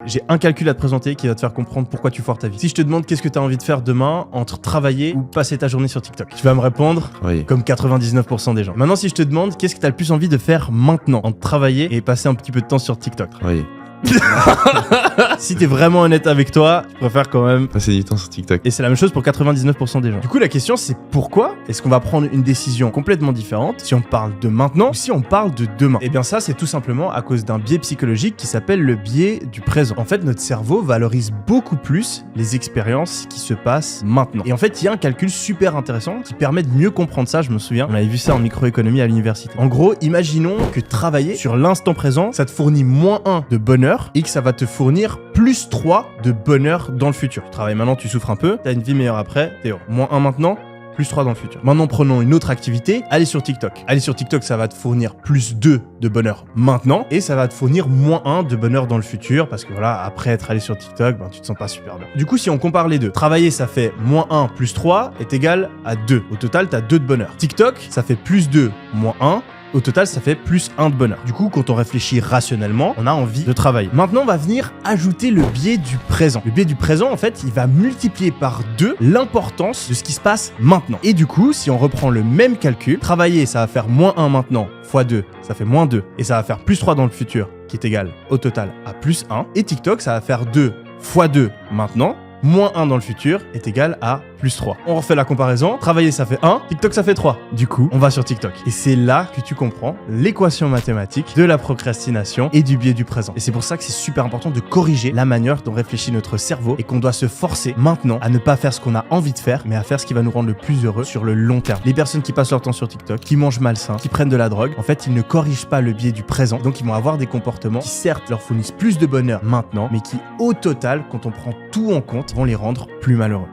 j'ai un calcul à te présenter qui va te faire comprendre pourquoi tu foires ta vie. Si je te demande qu'est-ce que tu as envie de faire demain entre travailler ou passer ta journée sur TikTok, tu vas me répondre comme 99% des gens. Maintenant, si je te demande qu'est-ce que tu as le plus envie de faire maintenant entre travailler et passer un petit peu de temps sur TikTok. Si t'es vraiment honnête avec toi, je préfère quand même passer du temps sur TikTok. Et c'est la même chose pour 99% des gens. Du coup, la question c'est pourquoi est-ce qu'on va prendre une décision complètement différente si on parle de maintenant ou si on parle de demain? Et bien ça, c'est tout simplement à cause d'un biais psychologique qui s'appelle le biais du présent. En fait, notre cerveau valorise beaucoup plus les expériences qui se passent maintenant. Et en fait, il y a un calcul super intéressant qui permet de mieux comprendre ça. Je me souviens, on avait vu ça en microéconomie à l'université. En gros, imaginons que travailler sur l'instant présent, ça te fournit -1 de bonheur et que ça va te fournir +3 de bonheur dans le futur. Tu travailles maintenant, tu souffres un peu, t'as une vie meilleure après, t'es heureux. -1 maintenant, +3 dans le futur. Maintenant, prenons une autre activité, aller sur TikTok. Aller sur TikTok, ça va te fournir +2 de bonheur maintenant et ça va te fournir -1 de bonheur dans le futur parce que voilà, après être allé sur TikTok, tu te sens pas super bien. Du coup, si on compare les deux, travailler, ça fait -1 +3 est égal à 2. Au total, t'as 2 de bonheur. TikTok, ça fait +2 -1. Au total, ça fait +1 de bonheur. Du coup, quand on réfléchit rationnellement, on a envie de travailler. Maintenant, on va venir ajouter le biais du présent. Le biais du présent, en fait, il va multiplier par 2 l'importance de ce qui se passe maintenant. Et du coup, si on reprend le même calcul, travailler, ça va faire -1 maintenant, x 2, ça fait -2. Et ça va faire +3 dans le futur, qui est égal au total à +1. Et TikTok, ça va faire 2 x 2 maintenant, -1 dans le futur est égal à +3. On refait la comparaison. Travailler, ça fait 1. TikTok, ça fait 3. Du coup, on va sur TikTok. Et c'est là que tu comprends l'équation mathématique de la procrastination et du biais du présent. Et c'est pour ça que c'est super important de corriger la manière dont réfléchit notre cerveau et qu'on doit se forcer maintenant à ne pas faire ce qu'on a envie de faire, mais à faire ce qui va nous rendre le plus heureux sur le long terme. Les personnes qui passent leur temps sur TikTok, qui mangent malsain, qui prennent de la drogue, en fait, ils ne corrigent pas le biais du présent. Donc, ils vont avoir des comportements qui, certes, leur fournissent plus de bonheur maintenant, mais qui, au total, quand on prend tout en compte, vont les rendre plus malheureux.